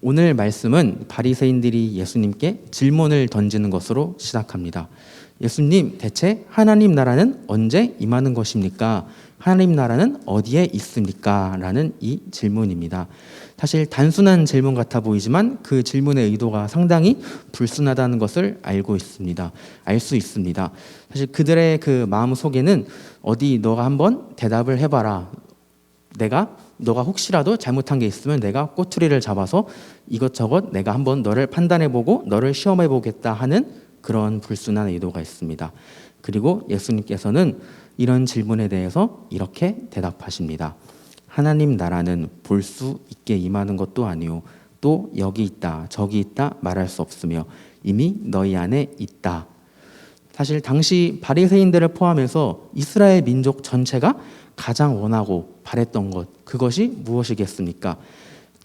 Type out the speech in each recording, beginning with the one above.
오늘 말씀은 바리새인들이 예수님께 질문을 던지는 것으로 시작합니다. 예수님, 대체 하나님 나라는 언제 임하는 것입니까? 하나님 나라는 어디에 있습니까? 라는 이 질문입니다. 사실 단순한 질문 같아 보이지만 그 질문의 의도가 상당히 불순하다는 것을 알 수 있습니다. 사실 그들의 그 마음 속에는 어디 너가 한번 대답을 해봐라. 너가 혹시라도 잘못한 게 있으면 내가 꼬투리를 잡아서 이것저것 내가 한번 너를 판단해보고 너를 시험해보겠다 하는 그런 불순한 의도가 있습니다. 그리고 예수님께서는 이런 질문에 대해서 이렇게 대답하십니다. 하나님 나라는 볼 수 있게 임하는 것도 아니요 또 여기 있다 저기 있다 말할 수 없으며 이미 너희 안에 있다. 사실 당시 바리새인들을 포함해서 이스라엘 민족 전체가 가장 원하고 바랬던 것, 그것이 무엇이겠습니까?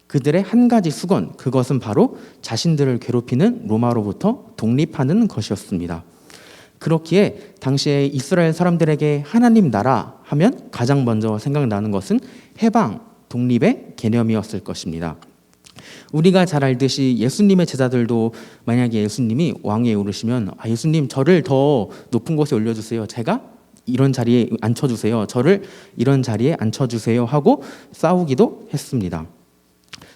그들의 한 가지 수건, 그것은 바로 자신들을 괴롭히는 로마로부터 독립하는 것이었습니다. 그렇기에 당시에 이스라엘 사람들에게 하나님 나라 하면 가장 먼저 생각나는 것은 해방, 독립의 개념이었을 것입니다. 우리가 잘 알듯이 예수님의 제자들도 만약에 예수님이 왕위에 오르시면 예수님 저를 더 높은 곳에 올려주세요. 제가 이런 자리에 앉혀주세요. 저를 이런 자리에 앉혀주세요 하고 싸우기도 했습니다.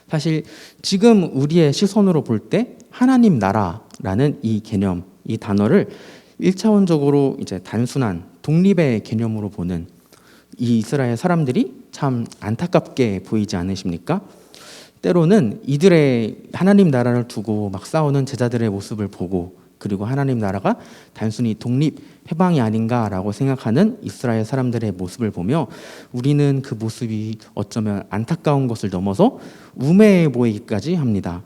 사실 지금 우리의 시선으로 볼 때 하나님 나라라는 이 개념, 이 단어를 1차원적으로 이제 단순한 독립의 개념으로 보는 이 이스라엘 사람들이 참 안타깝게 보이지 않으십니까? 때로는 이들의 하나님 나라를 두고 막 싸우는 제자들의 모습을 보고 그리고 하나님 나라가 단순히 독립, 해방이 아닌가라고 생각하는 이스라엘 사람들의 모습을 보며 우리는 그 모습이 어쩌면 안타까운 것을 넘어서 우매해 보이기까지 합니다.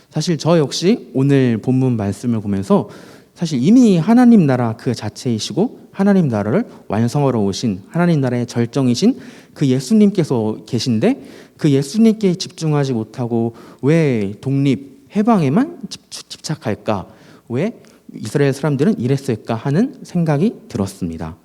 사실 저 역시 오늘 본문 말씀을 보면서 사실 이미 하나님 나라 그 자체이시고 하나님 나라를 완성하러 오신 하나님 나라의 절정이신 그 예수님께서 계신데 그 예수님께 집중하지 못하고 왜 독립, 해방에만 집착할까? 왜 이스라엘 사람들은 이랬을까 하는 생각이 들었습니다.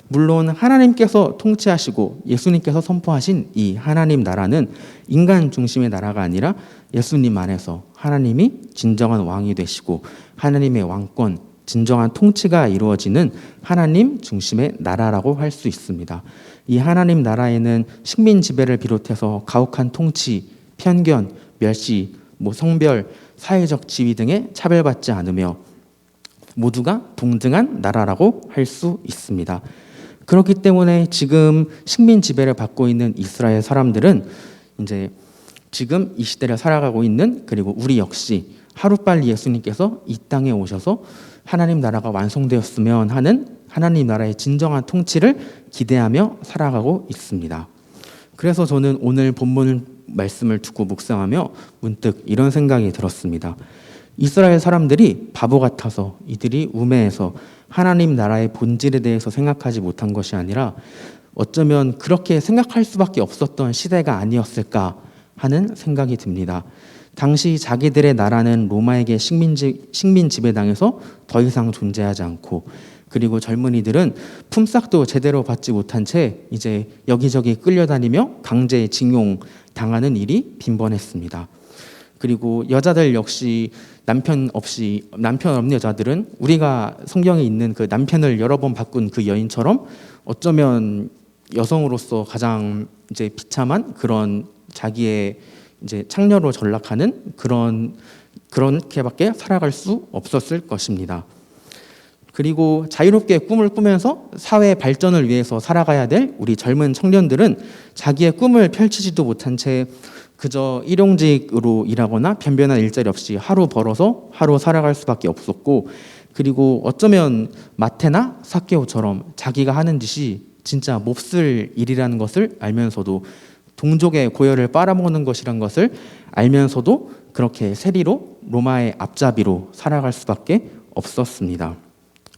물론 하나님께서 통치하시고 예수님께서 선포하신 이 하나님 나라는 인간 중심의 나라가 아니라 예수님 안에서 하나님이 진정한 왕이 되시고 하나님의 왕권, 진정한 통치가 이루어지는 하나님 중심의 나라라고 할 수 있습니다. 이 하나님 나라에는 식민 지배를 비롯해서 가혹한 통치, 편견, 멸시, 성별, 사회적 지위 등에 차별받지 않으며 모두가 동등한 나라라고 할 수 있습니다. 그렇기 때문에 지금 식민 지배를 받고 있는 이스라엘 사람들은 이제 지금 이 시대를 살아가고 있는 그리고 우리 역시 하루빨리 예수님께서 이 땅에 오셔서 하나님 나라가 완성되었으면 하는 하나님 나라의 진정한 통치를 기대하며 살아가고 있습니다. 그래서 저는 오늘 본문 말씀을 듣고 묵상하며 문득 이런 생각이 들었습니다. 이스라엘 사람들이 바보 같아서 이들이 우매해서 하나님 나라의 본질에 대해서 생각하지 못한 것이 아니라 어쩌면 그렇게 생각할 수밖에 없었던 시대가 아니었을까 하는 생각이 듭니다. 당시 자기들의 나라는 로마에게 식민 지배당해서 더 이상 존재하지 않고 그리고 젊은이들은 품삯도 제대로 받지 못한 채 이제 여기저기 끌려다니며 강제 징용 당하는 일이 빈번했습니다. 그리고 여자들 역시 남편 없는 여자들은 우리가 성경에 있는 그 남편을 여러 번 바꾼 그 여인처럼 어쩌면 여성으로서 가장 이제 비참한 그런 자기의 이제 창녀로 전락하는 그렇게밖에 살아갈 수 없었을 것입니다. 그리고 자유롭게 꿈을 꾸면서 사회 발전을 위해서 살아가야 될 우리 젊은 청년들은 자기의 꿈을 펼치지도 못한 채 그저 일용직으로 일하거나 변변한 일자리 없이 하루 벌어서 하루 살아갈 수밖에 없었고 그리고 어쩌면 마태나 삭개오처럼 자기가 하는 짓이 진짜 몹쓸 일이라는 것을 알면서도 동족의 고열을 빨아먹는 것이란 것을 알면서도 그렇게 세리로 로마의 앞잡이로 살아갈 수밖에 없었습니다.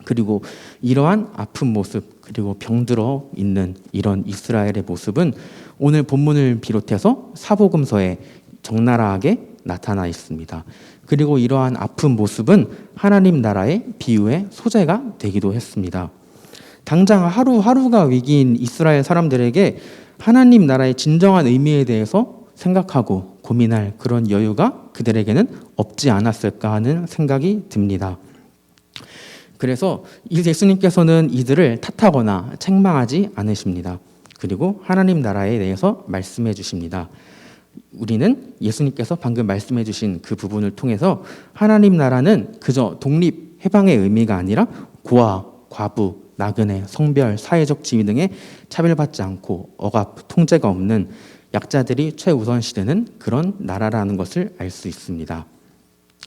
그리고 이러한 아픈 모습 그리고 병들어 있는 이런 이스라엘의 모습은 오늘 본문을 비롯해서 사복음서에 적나라하게 나타나 있습니다. 그리고 이러한 아픈 모습은 하나님 나라의 비유의 소재가 되기도 했습니다. 당장 하루하루가 위기인 이스라엘 사람들에게 하나님 나라의 진정한 의미에 대해서 생각하고 고민할 그런 여유가 그들에게는 없지 않았을까 하는 생각이 듭니다. 그래서 예수님께서는 이들을 탓하거나 책망하지 않으십니다. 그리고 하나님 나라에 대해서 말씀해 주십니다. 우리는 예수님께서 방금 말씀해 주신 그 부분을 통해서 하나님 나라는 그저 독립, 해방의 의미가 아니라 고아, 과부, 나그네, 성별, 사회적 지위 등의 차별받지 않고 억압, 통제가 없는 약자들이 최우선시되는 그런 나라라는 것을 알 수 있습니다.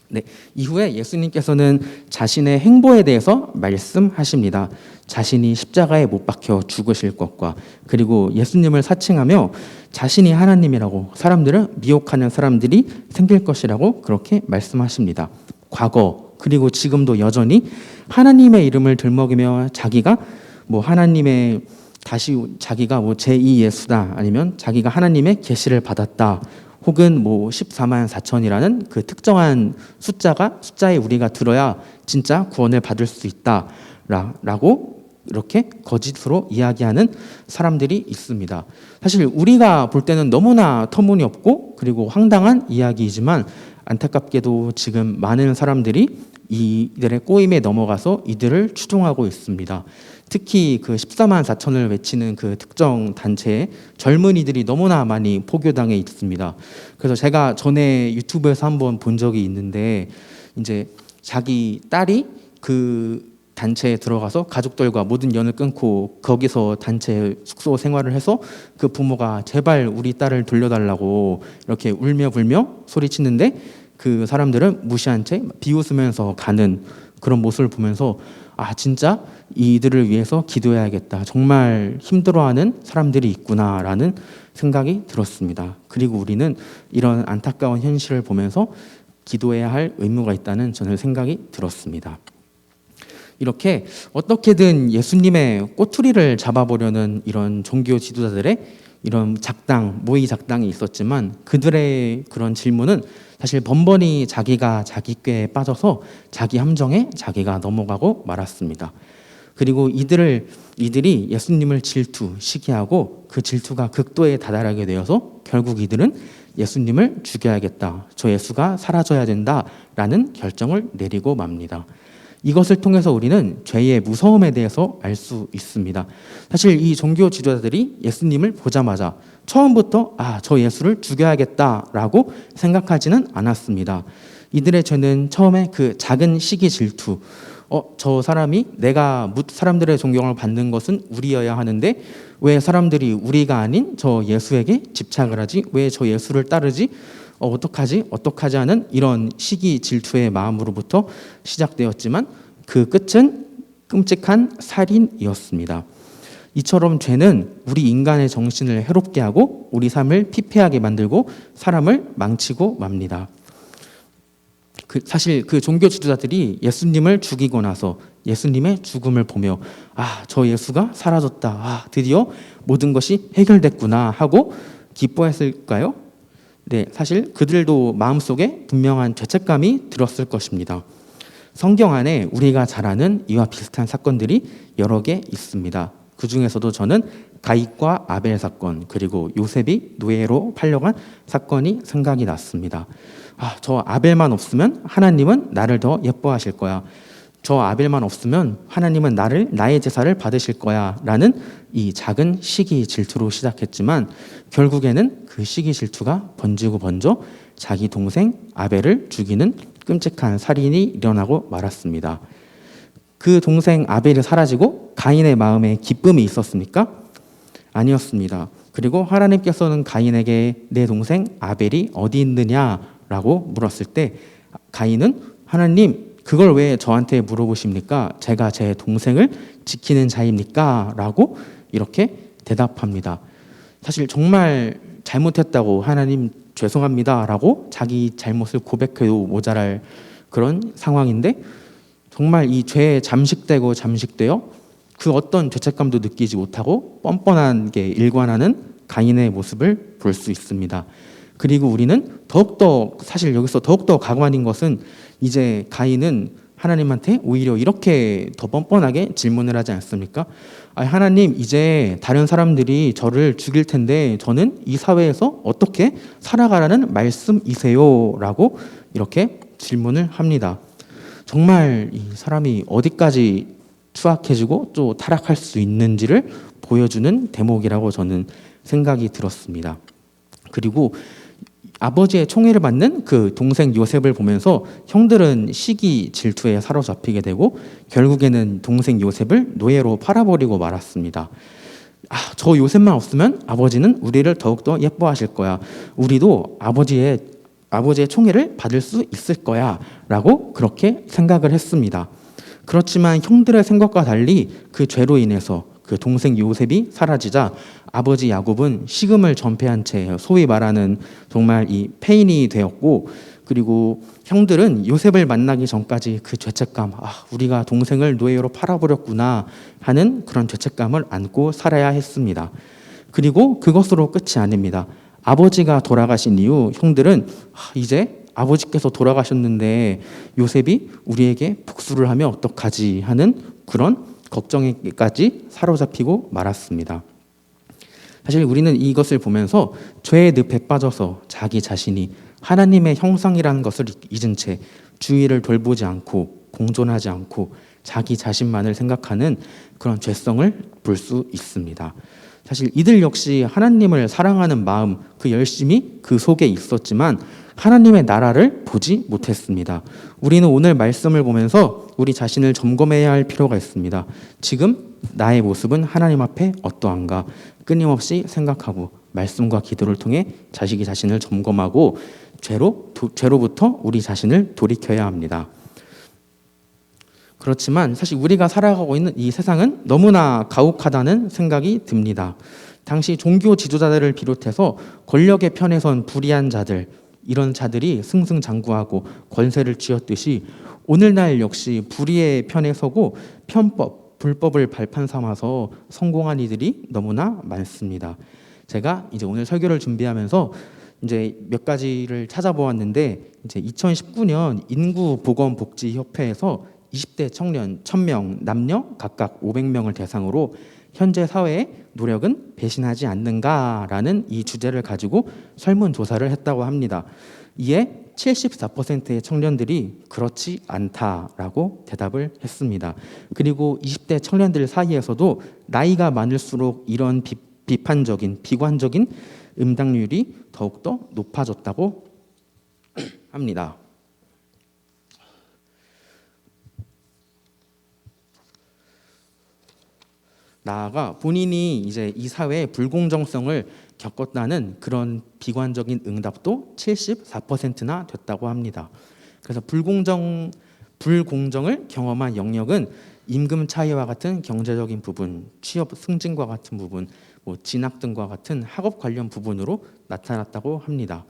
네, 이후에 예수님께서는 자신의 행보에 대해서 말씀하십니다. 자신이 십자가에 못 박혀 죽으실 것과 그리고 예수님을 사칭하며 자신이 하나님이라고 사람들을 미혹하는 사람들이 생길 것이라고 그렇게 말씀하십니다. 과거 그리고 지금도 여전히 하나님의 이름을 들먹이며 자기가 하나님의 다시 자기가 제2 예수다 아니면 자기가 하나님의 계시를 받았다 혹은 14만 4천이라는 그 특정한 숫자에 우리가 들어야 진짜 구원을 받을 수 있다라고 이렇게 거짓으로 이야기하는 사람들이 있습니다. 사실 우리가 볼 때는 너무나 터무니없고 그리고 황당한 이야기이지만 안타깝게도 지금 많은 사람들이 이들의 꼬임에 넘어가서 이들을 추종하고 있습니다. 특히 그 14만 4천을 외치는 그 특정 단체의 젊은이들이 너무나 많이 포교당해 있습니다. 그래서 제가 전에 유튜브에서 한번 본 적이 있는데 이제 자기 딸이 그 단체에 들어가서 가족들과 모든 연을 끊고 거기서 단체 숙소 생활을 해서 그 부모가 제발 우리 딸을 돌려달라고 이렇게 울며 불며 소리치는데 그 사람들은 무시한 채 비웃으면서 가는 그런 모습을 보면서 진짜 이들을 위해서 기도해야겠다. 정말 힘들어하는 사람들이 있구나라는 생각이 들었습니다. 그리고 우리는 이런 안타까운 현실을 보면서 기도해야 할 의무가 있다는 저는 생각이 들었습니다. 이렇게 어떻게든 예수님의 꼬투리를 잡아보려는 이런 종교 지도자들의 이런 모의 작당이 있었지만 그들의 그런 질문은 사실 번번이 자기가 자기 꾀에 빠져서 자기 함정에 자기가 넘어가고 말았습니다. 그리고 이들이 예수님을 시기하고 그 질투가 극도에 다다르게 되어서 결국 이들은 예수님을 죽여야겠다. 저 예수가 사라져야 된다라는 결정을 내리고 맙니다. 이것을 통해서 우리는 죄의 무서움에 대해서 알 수 있습니다. 사실 이 종교 지도자들이 예수님을 보자마자 처음부터 저 예수를 죽여야겠다라고 생각하지는 않았습니다. 이들의 죄는 처음에 그 작은 시기 질투, 저 사람이 내가 사람들의 존경을 받는 것은 우리여야 하는데 왜 사람들이 우리가 아닌 저 예수에게 집착을 하지? 왜 저 예수를 따르지? 어떡하지 하는 이런 시기 질투의 마음으로부터 시작되었지만 그 끝은 끔찍한 살인이었습니다. 이처럼 죄는 우리 인간의 정신을 해롭게 하고 우리 삶을 피폐하게 만들고 사람을 망치고 맙니다. 사실 그 종교 지도자들이 예수님을 죽이고 나서 예수님의 죽음을 보며 저 예수가 사라졌다. 드디어 모든 것이 해결됐구나 하고 기뻐했을까요? 네, 사실 그들도 마음속에 분명한 죄책감이 들었을 것입니다. 성경 안에 우리가 잘 아는 이와 비슷한 사건들이 여러 개 있습니다. 그 중에서도 저는 가잇과 아벨 사건 그리고 요셉이 노예로 팔려간 사건이 생각이 났습니다. 저 아벨만 없으면 하나님은 나를 더 예뻐하실 거야. 저 아벨만 없으면 하나님은 나의 제사를 받으실 거야 라는 이 작은 시기 질투로 시작했지만 결국에는 그 시기 질투가 번지고 번져 자기 동생 아벨을 죽이는 끔찍한 살인이 일어나고 말았습니다. 그 동생 아벨이 사라지고 가인의 마음에 기쁨이 있었습니까? 아니었습니다. 그리고 하나님께서는 가인에게 내 동생 아벨이 어디 있느냐라고 물었을 때 가인은 하나님 그걸 왜 저한테 물어보십니까? 제가 제 동생을 지키는 자입니까? 라고 이렇게 대답합니다. 사실 정말 잘못했다고 하나님 죄송합니다 라고 자기 잘못을 고백해도 모자랄 그런 상황인데 정말 이 죄에 잠식되어 그 어떤 죄책감도 느끼지 못하고 뻔뻔하게 일관하는 가인의 모습을 볼 수 있습니다. 그리고 우리는 사실 여기서 더욱더 가관인 것은 이제 가인은 하나님한테 오히려 이렇게 더 뻔뻔하게 질문을 하지 않습니까? 하나님, 이제 다른 사람들이 저를 죽일 텐데 저는 이 사회에서 어떻게 살아가라는 말씀이세요? 라고 이렇게 질문을 합니다. 정말 이 사람이 어디까지 추악해지고 또 타락할 수 있는지를 보여주는 대목이라고 저는 생각이 들었습니다. 그리고 아버지의 총애를 받는 그 동생 요셉을 보면서 형들은 시기 질투에 사로잡히게 되고 결국에는 동생 요셉을 노예로 팔아버리고 말았습니다. 저 요셉만 없으면 아버지는 우리를 더욱더 예뻐하실 거야. 우리도 아버지의 총애를 받을 수 있을 거야 라고 그렇게 생각을 했습니다. 그렇지만 형들의 생각과 달리 그 죄로 인해서 그 동생 요셉이 사라지자 아버지 야곱은 식음을 전폐한 채 소위 말하는 정말 이 폐인이 되었고, 그리고 형들은 요셉을 만나기 전까지 그 죄책감, 우리가 동생을 노예로 팔아버렸구나 하는 그런 죄책감을 안고 살아야 했습니다. 그리고 그것으로 끝이 아닙니다. 아버지가 돌아가신 이후 형들은 이제 아버지께서 돌아가셨는데 요셉이 우리에게 복수를 하면 어떡하지 하는 그런 걱정에까지 사로잡히고 말았습니다. 사실 우리는 이것을 보면서 죄의 늪에 빠져서 자기 자신이 하나님의 형상이라는 것을 잊은 채 주위를 돌보지 않고 공존하지 않고 자기 자신만을 생각하는 그런 죄성을 볼 수 있습니다. 사실 이들 역시 하나님을 사랑하는 마음, 그 열심이 그 속에 있었지만 하나님의 나라를 보지 못했습니다. 우리는 오늘 말씀을 보면서 우리 자신을 점검해야 할 필요가 있습니다. 지금 나의 모습은 하나님 앞에 어떠한가 끊임없이 생각하고 말씀과 기도를 통해 자신을 점검하고 죄로부터 우리 자신을 돌이켜야 합니다. 그렇지만 사실 우리가 살아가고 있는 이 세상은 너무나 가혹하다는 생각이 듭니다. 당시 종교 지도자들을 비롯해서 권력의 편에 선 불의한 자들, 이런 자들이 승승장구하고 권세를 쥐었듯이 오늘날 역시 불의의 편에 서고 불법을 발판 삼아서 성공한 이들이 너무나 많습니다. 제가 이제 오늘 설교를 준비하면서 이제 몇 가지를 찾아보았는데, 이제 2019년 인구보건복지협회에서 20대 청년 1000명, 남녀 각각 500명을 대상으로 현재 사회의 노력은 배신하지 않는가라는 이 주제를 가지고 설문조사를 했다고 합니다. 이에 74%의 청년들이 그렇지 않다라고 대답을 했습니다. 그리고 20대 청년들 사이에서도 나이가 많을수록 이런 비판적인, 비관적인 응답률이 더욱더 높아졌다고 합니다. 나아가 본인이 이제 이 사회의 불공정성을 겪었다는 그런 비관적인 응답도 74%나 됐다고 합니다. 그래서 불공정을 경험한 영역은 임금 차이와 같은 경제적인 부분, 취업 승진과 같은 부분, 진학 등과 같은 학업 관련 부분으로 나타났다고 합니다.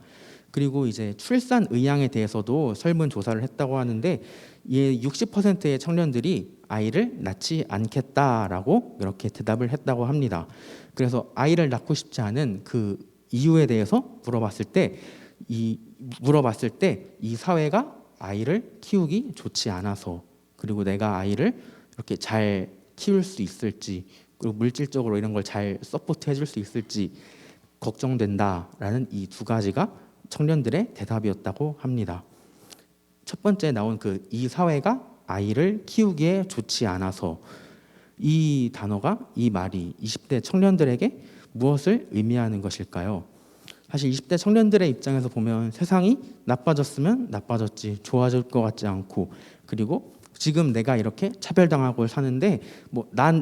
그리고 이제 출산 의향에 대해서도 설문조사를 했다고 하는데, 이에 60%의 청년들이 아이를 낳지 않겠다라고 이렇게 대답을 했다고 합니다. 그래서 아이를 낳고 싶지 않은 그 이유에 대해서 물어봤을 때 이 사회가 아이를 키우기 좋지 않아서, 그리고 내가 아이를 이렇게 잘 키울 수 있을지, 그리고 물질적으로 이런 걸 잘 서포트 해줄 수 있을지 걱정된다라는 이 두 가지가 청년들의 대답이었다고 합니다. 첫 번째 나온 이 사회가 아이를 키우기에 좋지 않아서, 이 단어가, 이 말이 20대 청년들에게 무엇을 의미하는 것일까요? 사실 20대 청년들의 입장에서 보면 세상이 나빠졌으면 나빠졌지 좋아질 것 같지 않고, 그리고 지금 내가 이렇게 차별당하고 사는데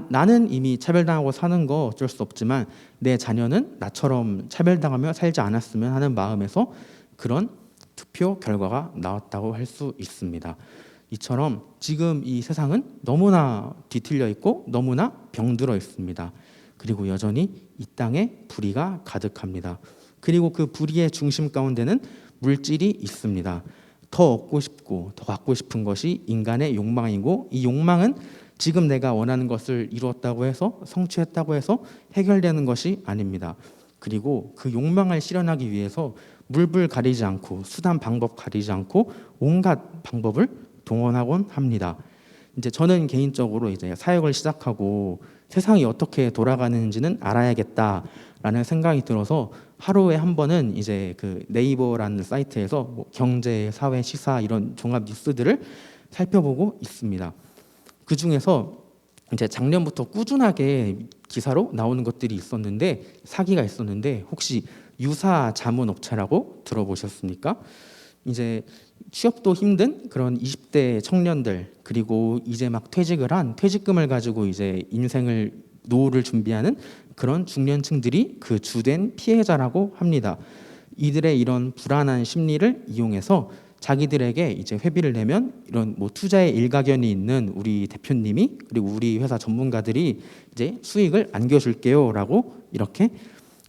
나는 이미 차별당하고 사는 거 어쩔 수 없지만 내 자녀는 나처럼 차별당하며 살지 않았으면 하는 마음에서 그런 투표 결과가 나왔다고 할 수 있습니다. 이처럼 지금 이 세상은 너무나 뒤틀려 있고 너무나 병들어 있습니다. 그리고 여전히 이 땅에 불의가 가득합니다. 그리고 그 불의의 중심 가운데는 물질이 있습니다. 더 얻고 싶고 더 갖고 싶은 것이 인간의 욕망이고, 이 욕망은 지금 내가 원하는 것을 이루었다고 해서, 성취했다고 해서 해결되는 것이 아닙니다. 그리고 그 욕망을 실현하기 위해서 물불 가리지 않고 수단 방법 가리지 않고 온갖 방법을 동원하곤 합니다. 이제 저는 개인적으로 이제 사역을 시작하고 세상이 어떻게 돌아가는지는 알아야겠다라는 생각이 들어서 하루에 한 번은 이제 그 네이버라는 사이트에서 뭐 경제, 사회, 시사 이런 종합 뉴스들을 살펴보고 있습니다. 그 중에서 이제 작년부터 꾸준하게 기사로 나오는 것들이 있었는데 사기가 있었는데 혹시 유사 자문업체라고 들어보셨습니까? 이제 취업도 힘든 그런 20대 청년들 그리고 이제 막 퇴직을 한 퇴직금을 가지고 이제 인생을 노후를 준비하는 그런 중년층들이 그 주된 피해자라고 합니다. 이들의 이런 불안한 심리를 이용해서 자기들에게 이제 회비를 내면 이런 뭐 투자에 일가견이 있는 우리 대표님이 그리고 우리 회사 전문가들이 이제 수익을 안겨줄게요라고 이렇게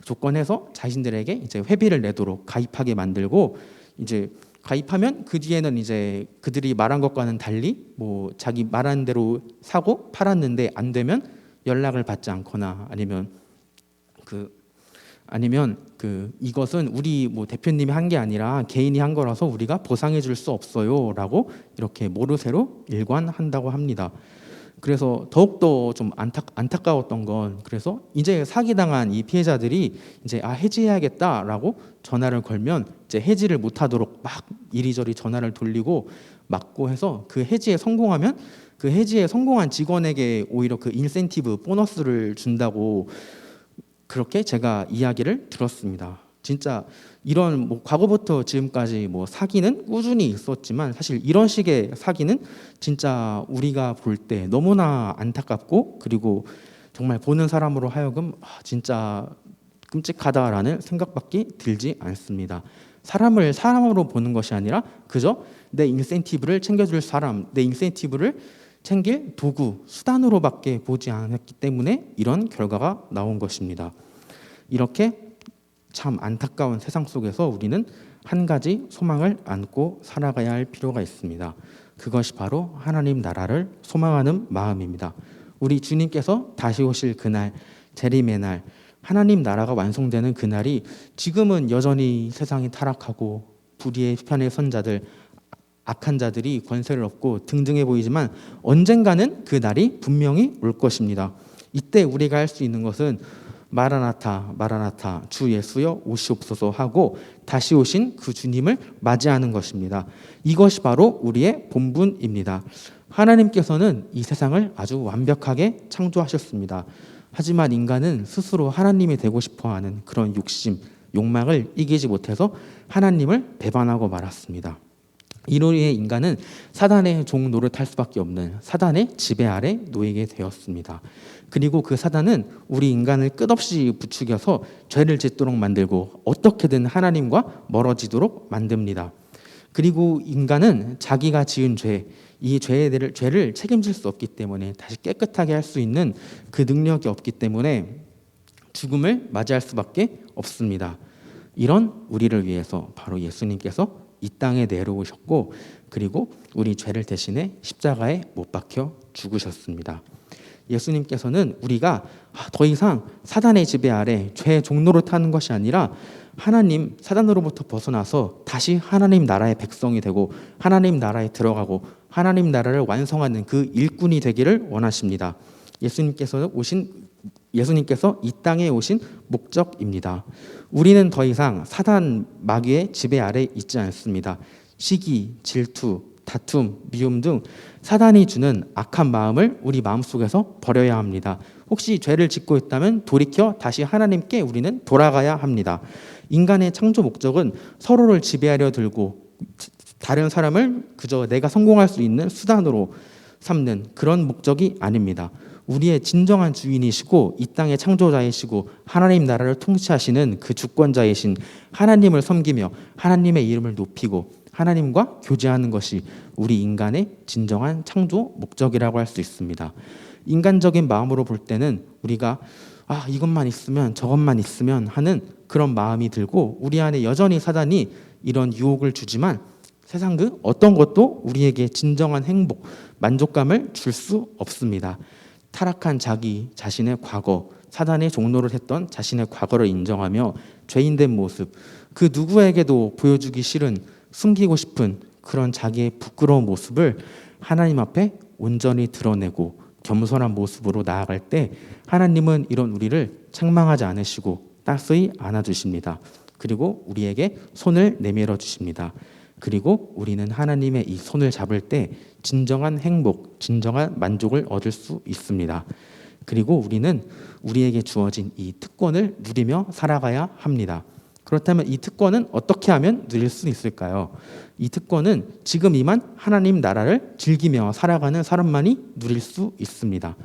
조건해서 자신들에게 이제 회비를 내도록 가입하게 만들고 이제 가입하면 그 뒤에는 이제 그들이 말한 것과는 달리 뭐 자기 말한 대로 사고 팔았는데 안 되면 연락을 받지 않거나 아니면 이것은 우리 뭐 대표님이 한 게 아니라 개인이 한 거라서 우리가 보상해 줄 수 없어요라고 이렇게 모르쇠로 일관한다고 합니다. 그래서 더욱더 좀 안타까웠던 건 그래서 이제 사기당한 이 피해자들이 이제 해지해야겠다라고 전화를 걸면 이제 해지를 못하도록 막 이리저리 전화를 돌리고 막고 해서 그 해지에 성공하면 그 해지에 성공한 직원에게 오히려 그 인센티브 보너스를 준다고 그렇게 제가 이야기를 들었습니다. 진짜 이런 뭐 과거부터 지금까지 뭐 사기는 꾸준히 있었지만 사실 이런 식의 사기는 진짜 우리가 볼 때 너무나 안타깝고 그리고 정말 보는 사람으로 하여금 진짜 끔찍하다라는 생각밖에 들지 않습니다. 사람을 사람으로 보는 것이 아니라 그저 내 인센티브를 챙겨줄 사람, 내 인센티브를 챙길 도구, 수단으로밖에 보지 않았기 때문에 이런 결과가 나온 것입니다. 이렇게 참 안타까운 세상 속에서 우리는 한 가지 소망을 안고 살아가야 할 필요가 있습니다. 그것이 바로 하나님 나라를 소망하는 마음입니다. 우리 주님께서 다시 오실 그날, 재림의 날, 하나님 나라가 완성되는 그날이 지금은 여전히 세상이 타락하고 불의의 편의 선자들, 악한 자들이 권세를 얻고 등등해 보이지만 언젠가는 그 날이 분명히 올 것입니다. 이때 우리가 할 수 있는 것은 마라나타 마라나타 주 예수여 오시옵소서 하고 다시 오신 그 주님을 맞이하는 것입니다. 이것이 바로 우리의 본분입니다. 하나님께서는 이 세상을 아주 완벽하게 창조하셨습니다. 하지만 인간은 스스로 하나님이 되고 싶어하는 그런 욕심, 욕망을 이기지 못해서 하나님을 배반하고 말았습니다. 이로 인해 인간은 사단의 종 노릇할 수밖에 없는 사단의 지배 아래 놓이게 되었습니다. 그리고 그 사단은 우리 인간을 끝없이 부추겨서 죄를 짓도록 만들고 어떻게든 하나님과 멀어지도록 만듭니다. 그리고 인간은 자기가 지은 죄, 이 죄를 책임질 수 없기 때문에 다시 깨끗하게 할 수 있는 그 능력이 없기 때문에 죽음을 맞이할 수밖에 없습니다. 이런 우리를 위해서 바로 예수님께서 이 땅에 내려오셨고 그리고 우리 죄를 대신해 십자가에 못 박혀 죽으셨습니다. 예수님께서는 우리가 더 이상 사단의 지배 아래 죄의 종로를 타는 것이 아니라 하나님 사단으로부터 벗어나서 다시 하나님 나라의 백성이 되고 하나님 나라에 들어가고 하나님 나라를 완성하는 그 일꾼이 되기를 원하십니다. 예수님께서 이 땅에 오신 목적입니다. 우리는 더 이상 사단 마귀의 지배 아래 있지 않습니다. 시기, 질투, 다툼, 미움 등 사단이 주는 악한 마음을 우리 마음속에서 버려야 합니다. 혹시 죄를 짓고 있다면 돌이켜 다시 하나님께 우리는 돌아가야 합니다. 인간의 창조 목적은 서로를 지배하려 들고 다른 사람을 그저 내가 성공할 수 있는 수단으로 삼는 그런 목적이 아닙니다. 우리의 진정한 주인이시고 이 땅의 창조자이시고 하나님 나라를 통치하시는 그 주권자이신 하나님을 섬기며 하나님의 이름을 높이고 하나님과 교제하는 것이 우리 인간의 진정한 창조 목적이라고 할 수 있습니다. 인간적인 마음으로 볼 때는 우리가 이것만 있으면 저것만 있으면 하는 그런 마음이 들고 우리 안에 여전히 사단이 이런 유혹을 주지만 세상 그 어떤 것도 우리에게 진정한 행복, 만족감을 줄 수 없습니다. 타락한 자기 자신의 과거, 사단의 종노를 했던 자신의 과거를 인정하며 죄인된 모습, 그 누구에게도 보여주기 싫은 숨기고 싶은 그런 자기의 부끄러운 모습을 하나님 앞에 온전히 드러내고 겸손한 모습으로 나아갈 때 하나님은 이런 우리를 책망하지 않으시고 따스히 안아주십니다. 그리고 우리에게 손을 내밀어 주십니다. 그리고 우리는 하나님의 이 손을 잡을 때 진정한 행복, 진정한 만족을 얻을 수 있습니다. 그리고 우리는 우리에게 주어진 이 특권을 누리며 살아가야 합니다. 그렇다면 이 특권은 어떻게 하면 누릴 수 있을까요? 이 특권은 지금 이만 하나님 나라를 즐기며 살아가는 사람만이 누릴 수 있습니다.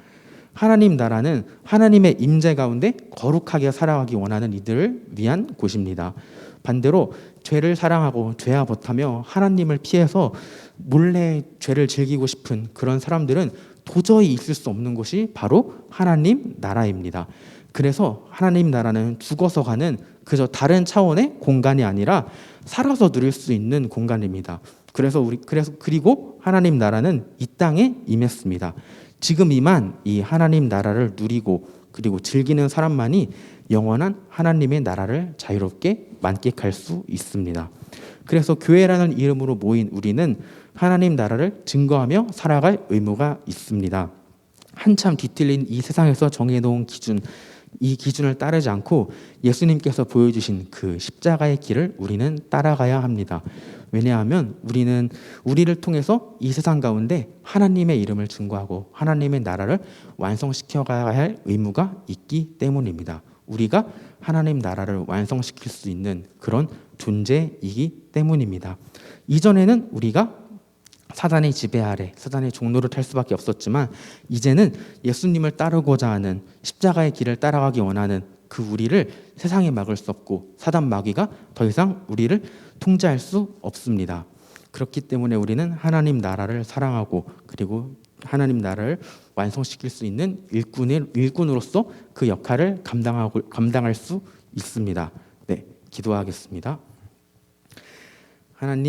하나님 나라는 하나님의 임재 가운데 거룩하게 살아가기 원하는 이들을 위한 곳입니다. 반대로 죄를 사랑하고 죄아벗하며 하나님을 피해서 몰래 죄를 즐기고 싶은 그런 사람들은 도저히 있을 수 없는 곳이 바로 하나님 나라입니다. 그래서 하나님 나라는 죽어서 가는 그저 다른 차원의 공간이 아니라 살아서 누릴 수 있는 공간입니다. 그리고 하나님 나라는 이 땅에 임했습니다. 지금 이만 이 하나님 나라를 누리고 그리고 즐기는 사람만이 영원한 하나님의 나라를 자유롭게 만끽할 수 있습니다. 그래서 교회라는 이름으로 모인 우리는 하나님 나라를 증거하며 살아갈 의무가 있습니다. 한참 뒤틀린 이 세상에서 정해놓은 기준, 이 기준을 따르지 않고 예수님께서 보여주신 그 십자가의 길을 우리는 따라가야 합니다. 왜냐하면 우리는 우리를 통해서 이 세상 가운데 하나님의 이름을 증거하고 하나님의 나라를 완성시켜가야 할 의무가 있기 때문입니다. 우리가 하나님 나라를 완성시킬 수 있는 그런 존재이기 때문입니다. 이전에는 우리가 사단의 지배 아래 사단의 종로를 탈 수밖에 없었지만 이제는 예수님을 따르고자 하는 십자가의 길을 따라가기 원하는 그 우리를 세상에 막을 수 없고 사단 마귀가 더 이상 우리를 통제할 수 없습니다. 그렇기 때문에 우리는 하나님 나라를 사랑하고 그리고 하나님 나라를 완성시킬 수 있는 일꾼으로서 그 역할을 감당할 수 있습니다. 네, 기도하겠습니다. 하나님